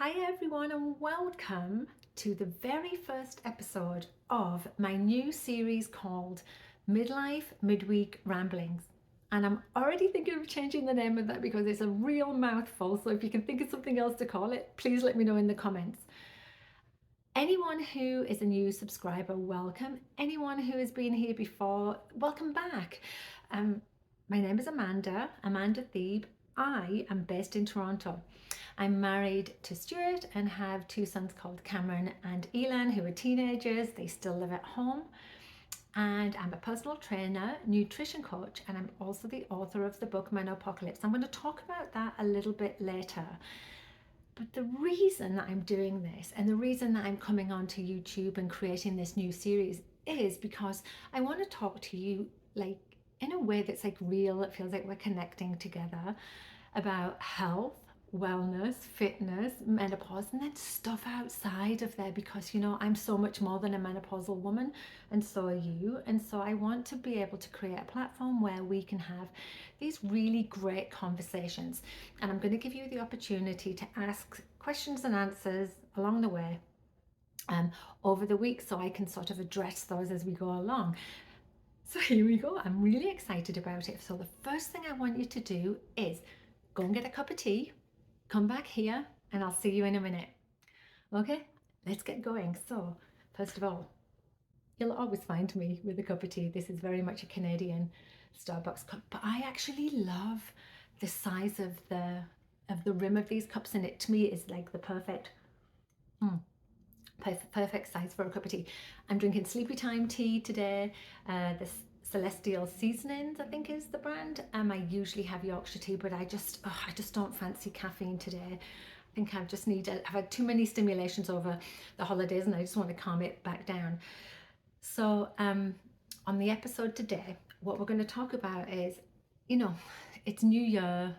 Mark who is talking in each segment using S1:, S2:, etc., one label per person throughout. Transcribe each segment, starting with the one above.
S1: Hi everyone and welcome to the very first episode of my new series called Midlife Midweek Ramblings. And I'm already thinking of changing the name of that because it's a real mouthful. So if you can think of something else to call it, please let me know in the comments. Anyone who is a new subscriber, welcome. Anyone who has been here before, welcome back. My name is Amanda Thebe. I am based in Toronto. I'm married to Stuart and have two sons called Cameron and Elan, who are teenagers. They still live at home. And I'm a personal trainer, nutrition coach, and I'm also the author of the book Menopausal. I'm going to talk about that a little bit later. But the reason that I'm doing this and the reason that I'm coming onto YouTube and creating this new series is because I want to talk to you like in a way that's like real. It feels like we're connecting together about health, wellness, fitness, menopause, and then stuff outside of there because I'm so much more than a menopausal woman, and so are you. And so I want to be able to create a platform where we can have these really great conversations. And I'm going to give you the opportunity to ask questions and answers along the way over the week so I can sort of address those as we go along. So here we go. I'm really excited about it. So the first thing I want you to do is go and get a cup of tea, come back here, and I'll see you in a minute. Okay, let's get going. So first of all, you'll always find me with a cup of tea. This is very much a Canadian Starbucks cup, but I actually love the size of the rim of these cups, and it to me is like the perfect size for a cup of tea. I'm drinking Sleepy Time tea today. This Celestial Seasonings, I think is the brand. I usually have Yorkshire tea, but I just don't fancy caffeine today. I think I've had too many stimulations over the holidays and I just want to calm it back down. So on the episode today, what we're going to talk about is, it's New Year,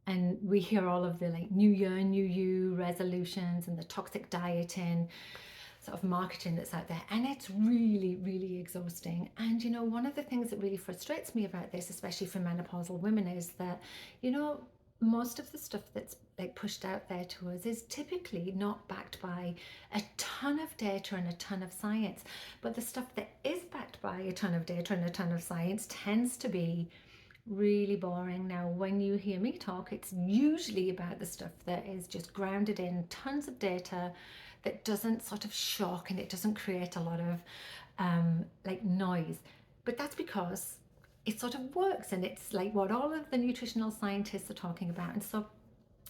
S1: and we hear all of the like New Year, New You resolutions and the toxic dieting sort of marketing that's out there, and it's really, really exhausting. And one of the things that really frustrates me about this, especially for menopausal women, is that most of the stuff that's like pushed out there to us is typically not backed by a ton of data and a ton of science. But the stuff that is backed by a ton of data and a ton of science tends to be really boring. Now, when you hear me talk, it's usually about the stuff that is just grounded in tons of data, that doesn't sort of shock and it doesn't create a lot of like noise. But that's because it sort of works, and it's like what all of the nutritional scientists are talking about. And so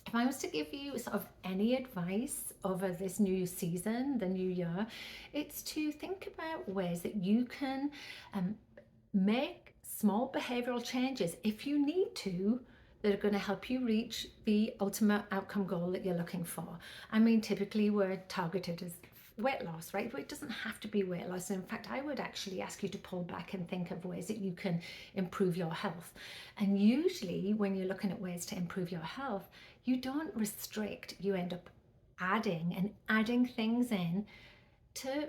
S1: if I was to give you sort of any advice over this new season, the new year, it's to think about ways that you can make small behavioral changes if you need to, that are going to help you reach the ultimate outcome goal that you're looking for. I mean, typically we're targeted as weight loss, right? But it doesn't have to be weight loss. In fact, I would actually ask you to pull back and think of ways that you can improve your health. And usually when you're looking at ways to improve your health, you don't restrict, you end up adding things in to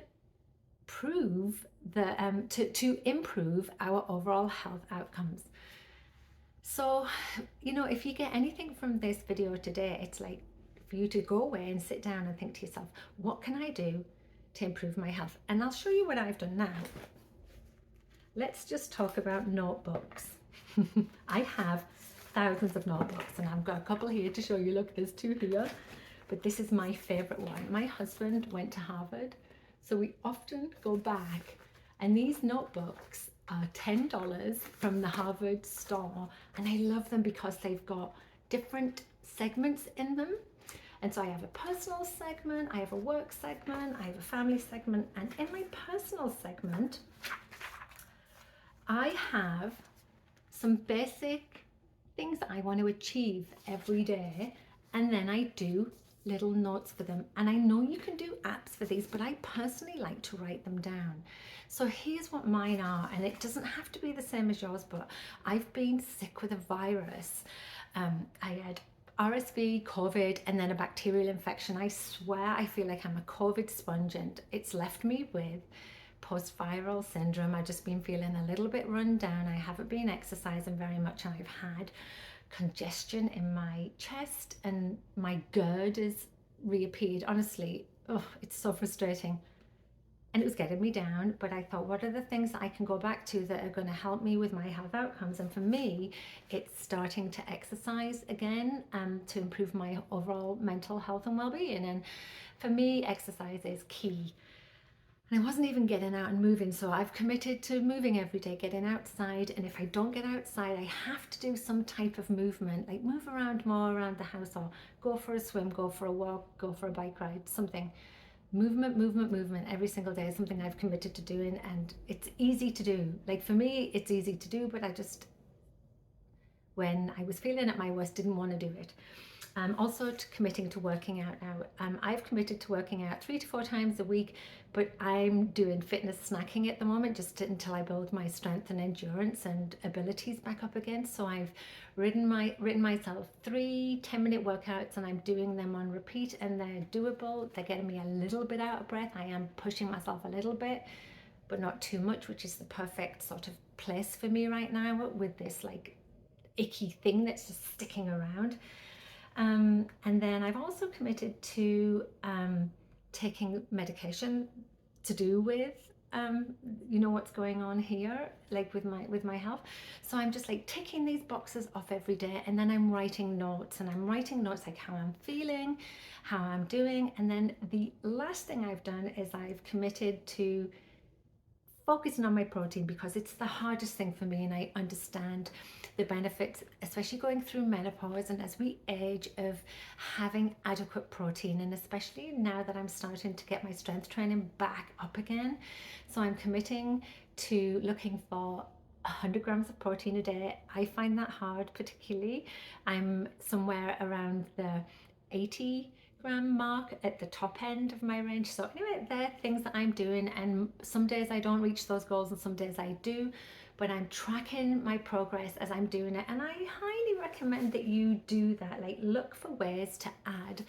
S1: to improve our overall health outcomes. So, if you get anything from this video today, it's like for you to go away and sit down and think to yourself, what can I do to improve my health? And I'll show you what I've done now. Let's just talk about notebooks. I have thousands of notebooks, and I've got a couple here to show you. Look, there's two here, but this is my favorite one. My husband went to Harvard, so we often go back, and these notebooks are $10 from the Harvard store, and I love them because they've got different segments in them. And so I have a personal segment, I have a work segment, I have a family segment, and in my personal segment, I have some basic things that I want to achieve every day, and then I do little notes for them. And I know you can do apps for these, but I personally like to write them down. So here's what mine are, and it doesn't have to be the same as yours, but I've been sick with a virus. I had RSV, COVID, and then a bacterial infection. I swear I feel like I'm a COVID sponge, and it's left me with post-viral syndrome. I've just been feeling a little bit run down. I haven't been exercising very much, and I've had congestion in my chest, and my GERD is reappeared. Honestly, oh, it's so frustrating. And it was getting me down, but I thought, what are the things that I can go back to that are going to help me with my health outcomes? And for me, it's starting to exercise again, to improve my overall mental health and well-being. And for me, exercise is key. And I wasn't even getting out and moving, so I've committed to moving every day, getting outside. And if I don't get outside, I have to do some type of movement, like move around more around the house, or go for a swim, go for a walk, go for a bike ride, something. Movement, movement, movement every single day is something I've committed to doing, and it's easy to do. Like for me, it's easy to do, but I just, when I was feeling at my worst, didn't want to do it. Also committing to working out now. I've committed to working out 3 to 4 times a week, but I'm doing fitness snacking at the moment until I build my strength and endurance and abilities back up again. So I've written myself 3 10-minute workouts, and I'm doing them on repeat, and they're doable. They're getting me a little bit out of breath. I am pushing myself a little bit, but not too much, which is the perfect sort of place for me right now with this like icky thing that's just sticking around. And then I've also committed to taking medication to do with what's going on here, like with my health. So I'm just like ticking these boxes off every day, and then I'm writing notes, and I'm writing notes like how I'm feeling, how I'm doing. And then the last thing I've done is I've committed to focusing on my protein, because it's the hardest thing for me, and I understand the benefits, especially going through menopause and as we age, of having adequate protein, and especially now that I'm starting to get my strength training back up again. So I'm committing to looking for 100 grams of protein a day. I find that hard, particularly. I'm somewhere around the 80-gram mark at the top end of my range. So anyway, they're things that I'm doing, and some days I don't reach those goals and some days I do, but I'm tracking my progress as I'm doing it. And I highly recommend that you do that. Like, look for ways to add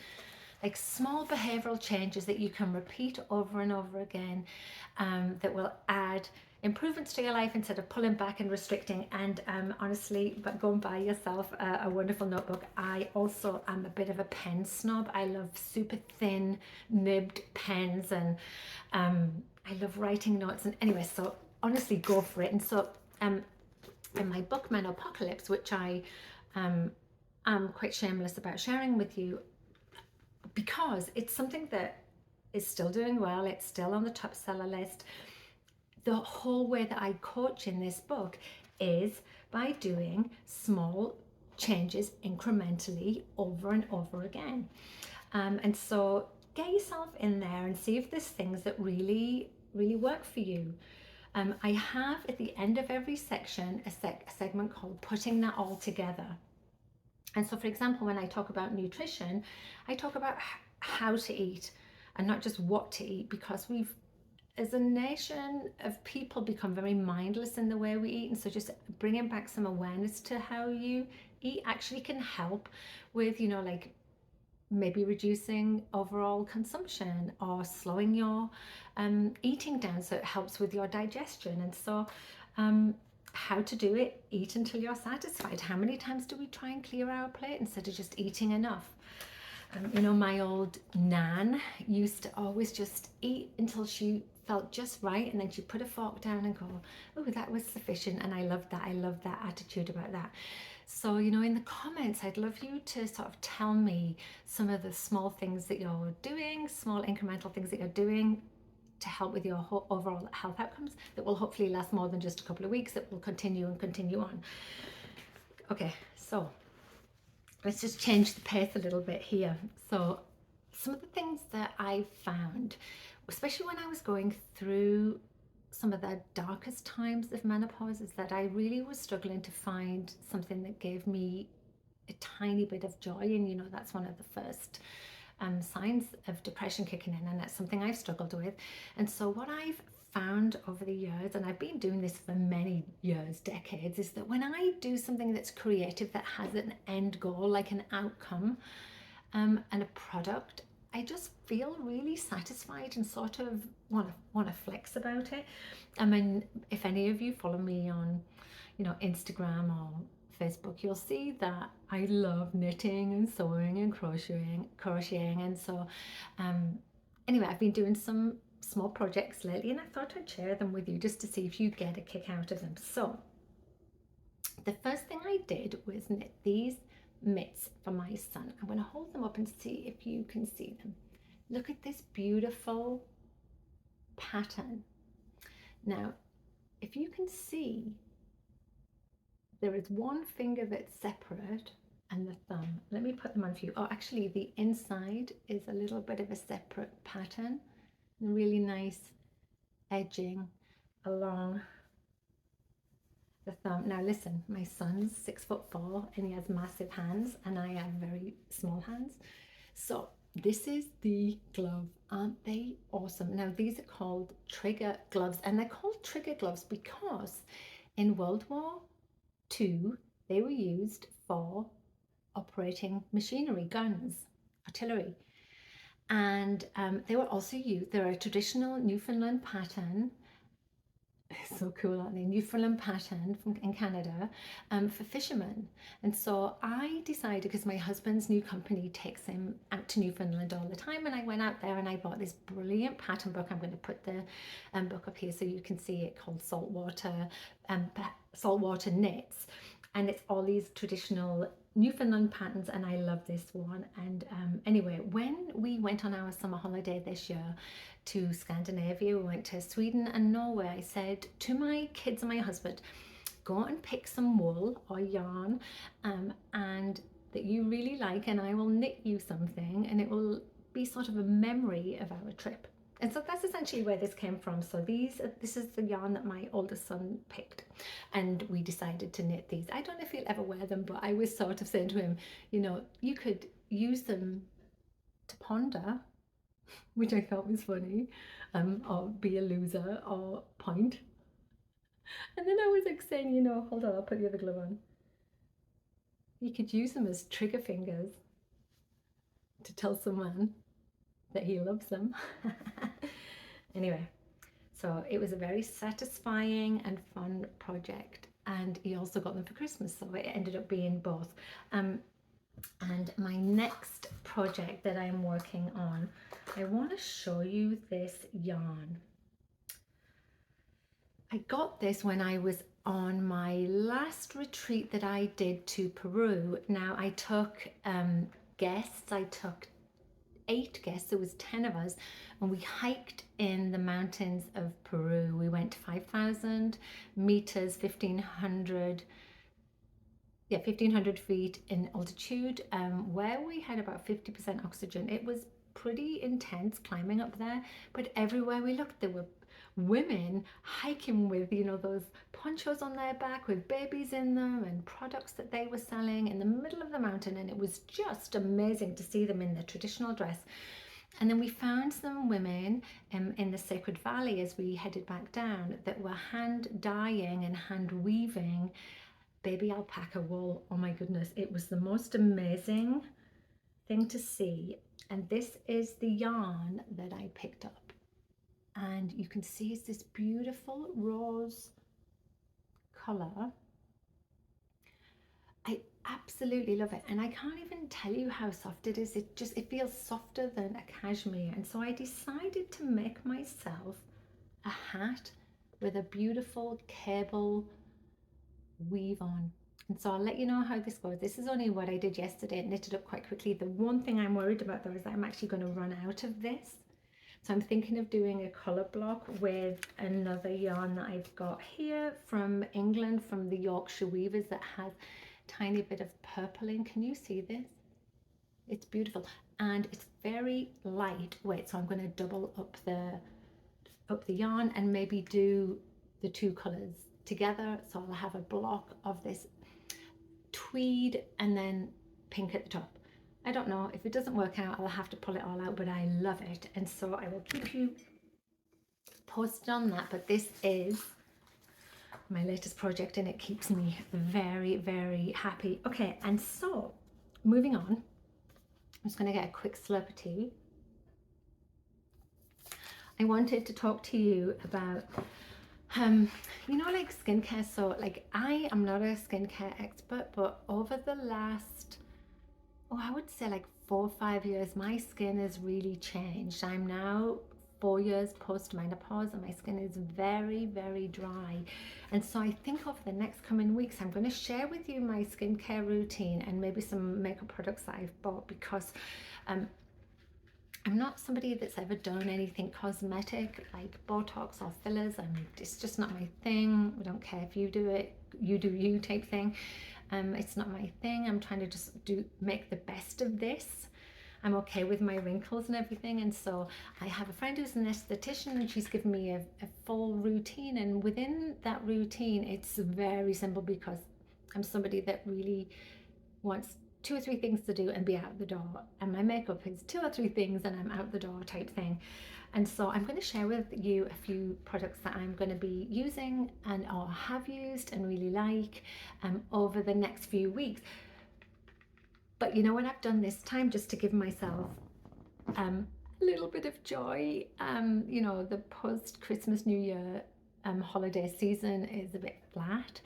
S1: like small behavioral changes that you can repeat over and over again, that will add improvements to your life instead of pulling back and restricting. And honestly, but go and buy yourself a wonderful notebook. I also am a bit of a pen snob. I love super thin nibbed pens, and I love writing notes. And anyway, so honestly, go for it. And so in my book Menopausal, which I am quite shameless about sharing with you, because it's something that is still doing well, it's still on the top seller list. The whole way that I coach in this book is by doing small changes incrementally over and over again. And so get yourself in there and see if there's things that really work for you. I have at the end of every section a segment called Putting That All Together. And so, for example, when I talk about nutrition, I talk about how to eat and not just what to eat, because we've, as a nation of people, become very mindless in the way we eat. And so just bringing back some awareness to how you eat actually can help with, like maybe reducing overall consumption or slowing your eating down, so it helps with your digestion. And so how to do it: eat until you're satisfied. How many times do we try and clear our plate instead of just eating enough? My old nan used to always just eat until she felt just right, and then she'd put a fork down and go, oh, that was sufficient. And I love that. I love that attitude about that. So, in the comments, I'd love you to sort of tell me some of the small things that you're doing, small incremental things that you're doing to help with your overall health outcomes that will hopefully last more than just a couple of weeks, that will continue and continue on. Okay, so let's just change the pace a little bit here. So some of the things that I found, especially when I was going through some of the darkest times of menopause, is that I really was struggling to find something that gave me a tiny bit of joy. And that's one of the first signs of depression kicking in, and that's something I've struggled with. And so what I've found over the years, and I've been doing this for many years, decades, is that when I do something that's creative, that has an end goal, like an outcome and a product, I just feel really satisfied and sort of want to flex about it. I mean, if any of you follow me on Instagram or Facebook, you'll see that I love knitting and sewing and crocheting. And so anyway, I've been doing some small projects lately, and I thought I'd share them with you just to see if you get a kick out of them. So the first thing I did was knit these mitts for my son. I'm going to hold them up and see if you can see them. Look at this beautiful pattern. Now, if you can see, there is one finger that's separate and the thumb. Let me put them on for you. Oh, actually, the inside is a little bit of a separate pattern. Really nice edging along the thumb. Now listen, my son's 6'4" and he has massive hands, and I have very small hands. So this is the glove. Aren't they awesome? Now these are called trigger gloves, and they're called trigger gloves because in World War II they were used for operating machinery, guns, artillery. And they were also used, they're a traditional Newfoundland pattern. It's so cool, aren't they? Newfoundland pattern in Canada for fishermen. And so I decided, because my husband's new company takes him out to Newfoundland all the time, and I went out there and I bought this brilliant pattern book. I'm going to put the book up here so you can see it, called Saltwater Knits. And it's all these traditional Newfoundland patterns, and I love this one. And anyway, when we went on our summer holiday this year to Scandinavia, we went to Sweden and Norway, I said to my kids and my husband, go and pick some wool or yarn and that you really like, and I will knit you something, and it will be sort of a memory of our trip. And so that's essentially where this came from. So this is the yarn that my oldest son picked, and we decided to knit these. I don't know if he'll ever wear them, but I was sort of saying to him, you know, you could use them to ponder, which I thought was funny, or be a loser, or point. And then I was like saying, you know, hold on, I'll put the other glove on. You could use them as trigger fingers to tell someone that he loves them. Anyway, so it was a very satisfying and fun project, and he also got them for Christmas, so it ended up being both. And my next project that I'm working on, I want to show you this yarn. I got this when I was on my last retreat that I did to Peru. Now I took guests, I took 8 guests, there was 10 of us, and we hiked in the mountains of Peru. We went 5,000 meters, 1,500 feet in altitude, where we had about 50% oxygen. It was pretty intense climbing up there, but everywhere we looked there were women hiking with, you know, those ponchos on their back with babies in them and products that they were selling in the middle of the mountain, and it was just amazing to see them in their traditional dress. And then we found some women in the Sacred Valley as we headed back down that were hand dyeing and hand weaving baby alpaca wool. Oh my goodness, it was the most amazing thing to see. And this is the yarn that I picked up, and you can see it's this beautiful rose color. I absolutely love it, and I can't even tell you how soft it is. It feels softer than a cashmere. And so I decided to make myself a hat with a beautiful cable weave on. And so I'll let you know how this goes. This is only what I did yesterday. It knitted up quite quickly. The one thing I'm worried about though is that I'm actually going to run out of this. So I'm thinking of doing a colour block with another yarn that I've got here from England, from the Yorkshire Weavers, that has a tiny bit of purpling. Can you see this? It's beautiful, and it's very lightweight. So I'm going to double up the yarn and maybe do the 2 colours together. So I'll have a block of this tweed and then pink at the top. I don't know, if it doesn't work out, I'll have to pull it all out, but I love it. And so I will keep you posted on that. But this is my latest project, and it keeps me very, very happy. Okay, and so moving on, I'm just going to get a quick slurp of tea. I wanted to talk to you about Um, you know, like skincare. So, like, I am not a skincare expert, but over the last, oh, I would say like 4 or 5 years, my skin has really changed. I'm now 4 years post menopause, and my skin is very, very dry. And so, I think over the next coming weeks, I'm going to share with you my skincare routine and maybe some makeup products that I've bought because um, I'm not somebody that's ever done anything cosmetic like Botox or fillers. It's just not my thing. I don't care if you do it, you do you type thing. It's not my thing. I'm trying to just make the best of this. I'm okay with my wrinkles and everything. And so I have a friend who's an esthetician, and she's given me a full routine. And within that routine, it's very simple because I'm somebody that really wants 2 or 3 things to do and be out the door. And my makeup is 2 or 3 things and I'm out the door type thing. And so I'm going to share with you a few products that I'm going to be using and or have used and really like over the next few weeks. But you know what I've done this time, just to give myself a little bit of joy. You know, the post Christmas New Year holiday season is a bit flat,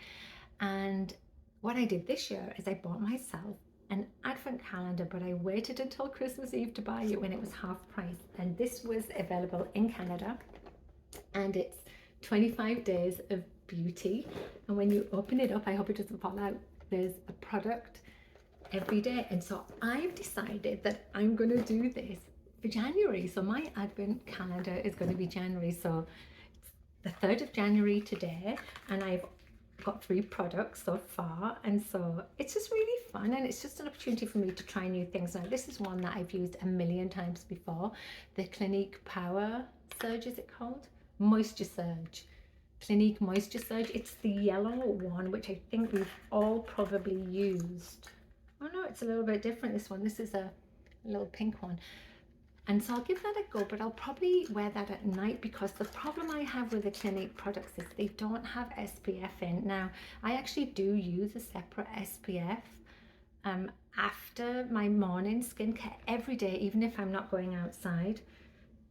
S1: and what I did this year is I bought myself an advent calendar, but I waited until Christmas Eve to buy it when it was half price. And this was available in Canada, and it's 25 days of beauty. And when you open it up, I hope it doesn't fall out, there's a product every day. And so I've decided that I'm going to do this for January. So my advent calendar is going to be January. So it's the 3rd of January today, and I've got 3 products so far, and so it's just really fun, and it's just an opportunity for me to try new things. Now this is one that I've used a million times before, the Clinique Power Surge, is it called? Moisture Surge. Clinique Moisture Surge. It's the yellow one, which I think we've all probably used. Oh no, it's a little bit different, this one. This is a little pink one. And so I'll give that a go, but I'll probably wear that at night because the problem I have with the Clinique products is they don't have SPF in. Now, I actually do use a separate SPF after my morning skincare every day, even if I'm not going outside.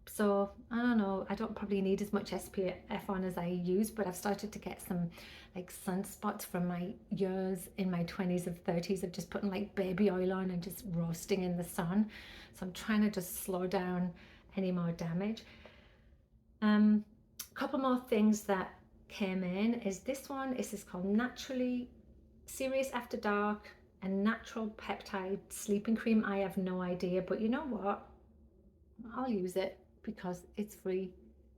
S1: So I don't know, I don't probably need as much SPF on as I use, but I've started to get some like sunspots from my years in my 20s and 30s of just putting like baby oil on and just roasting in the sun. So I'm trying to just slow down any more damage. A couple more things that came in is this one. This is called Naturally Serious After Dark, a natural peptide sleeping cream. I have no idea, but you know what? I'll use it because it's free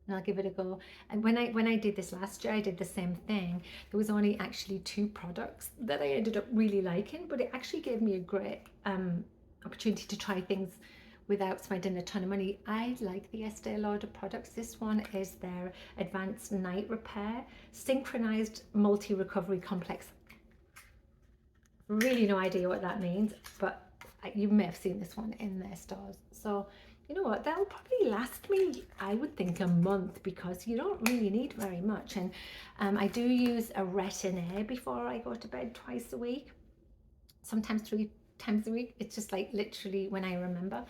S1: and I'll give it a go. And when I did this last year, I did the same thing. There was only actually 2 products that I ended up really liking, but it actually gave me a great opportunity to try things without spending a ton of money. I like the Estee Lauder products. This one is their Advanced Night Repair Synchronized Multi-Recovery Complex. Really no idea what that means, but you may have seen this one in their stores. So you know what, that'll probably last me, I would think, a month because you don't really need very much. And I do use a retin-A before I go to bed twice a week, sometimes 3 times a week. It's just like literally when I remember.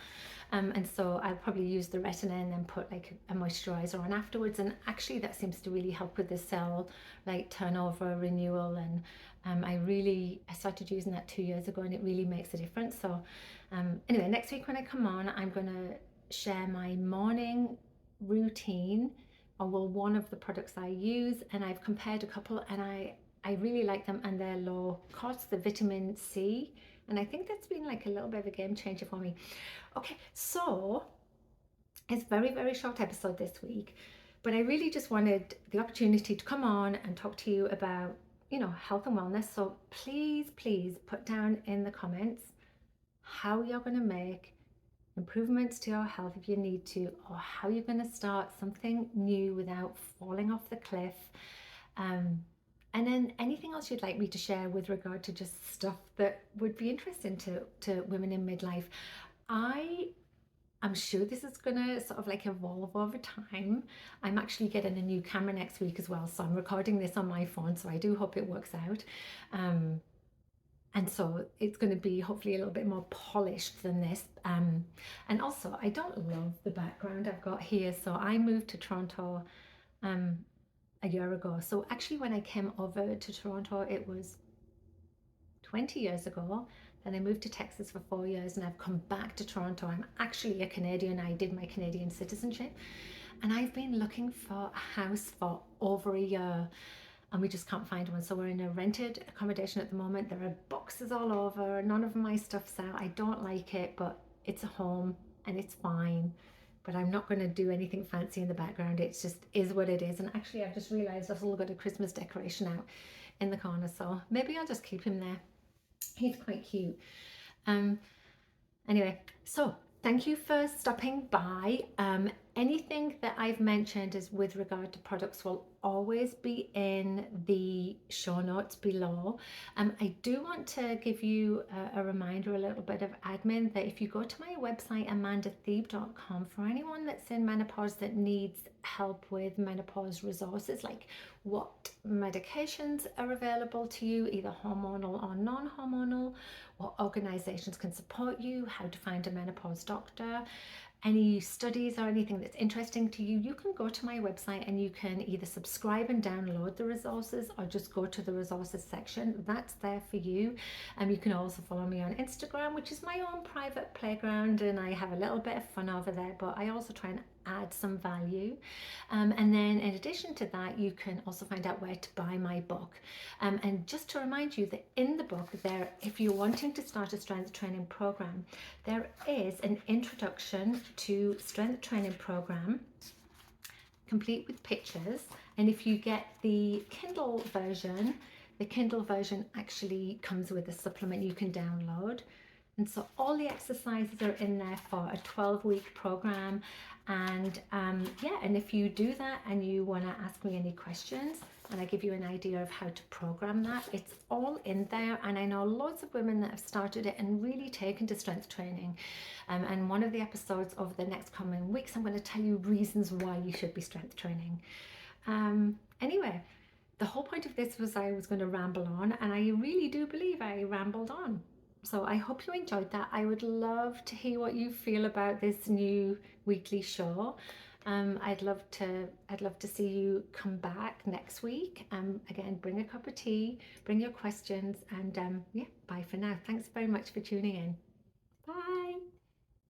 S1: And so I'll probably use the retin-A and then put like a moisturizer on afterwards. And actually that seems to really help with the cell like turnover, renewal. And I started using that 2 years ago, and it really makes a difference. So anyway, next week when I come on, I'm going to share my morning routine, or well, one of the products I use, and I've compared a couple, and I really like them, and they're low cost, the vitamin C, and I think that's been like a little bit of a game changer for me. Okay, so it's very, very short episode this week, but I really just wanted the opportunity to come on and talk to you about, you know, health and wellness. So please, please put down in the comments how you're going to make improvements to your health if you need to, or how you're going to start something new without falling off the cliff. And then anything else you'd like me to share with regard to just stuff that would be interesting to women in midlife. I'm sure this is going to sort of like evolve over time. I'm actually getting a new camera next week as well, so I'm recording this on my phone, so I do hope it works out. And so it's going to be hopefully a little bit more polished than this. And also, I don't love the background I've got here. So I moved to Toronto a year ago. So actually when I came over to Toronto, it was 20 years ago. Then I moved to Texas for 4 years and I've come back to Toronto. I'm actually a Canadian. I did my Canadian citizenship and I've been looking for a house for over a year and we just can't find one. So we're in a rented accommodation at the moment. There are boxes all over. None of my stuff's out. I don't like it, but it's a home and it's fine. But I'm not going to do anything fancy in the background. It just is what it is. And actually, I've just realized I've all got a Christmas decoration out in the corner. So maybe I'll just keep him there. He's quite cute. Anyway, so thank you for stopping by. Anything that I've mentioned is with regard to products will always be in the show notes below. I do want to give you a reminder, a little bit of admin, that if you go to my website amandathebe.com, for anyone that's in menopause that needs help with menopause resources, like what medications are available to you, either hormonal or non-hormonal, what organizations can support you, how to find a menopause doctor, any studies or anything that's interesting to you, you can go to my website and you can either subscribe and download the resources or just go to the resources section. That's there for you. You can also follow me on Instagram, which is my own private playground, and I have a little bit of fun over there, but I also try and add some value. And then in addition to that, you can also find out where to buy my book. And just to remind you that in the book there, if you're wanting to start a strength training program, there is an introduction to strength training program complete with pictures. And if you get the Kindle version actually comes with a supplement you can download. And so all the exercises are in there for a 12-week program. And yeah, and if you do that and you want to ask me any questions and I give you an idea of how to program that, it's all in there. And I know loads of women that have started it and really taken to strength training. And one of the episodes over the next coming weeks, I'm going to tell you reasons why you should be strength training. Anyway, the whole point of this was I was going to ramble on, and I really do believe I rambled on. So I hope you enjoyed that. I would love to hear what you feel about this new weekly show. I'd love to see you come back next week. Again, bring a cup of tea, bring your questions, and yeah, bye for now. Thanks very much for tuning in. Bye.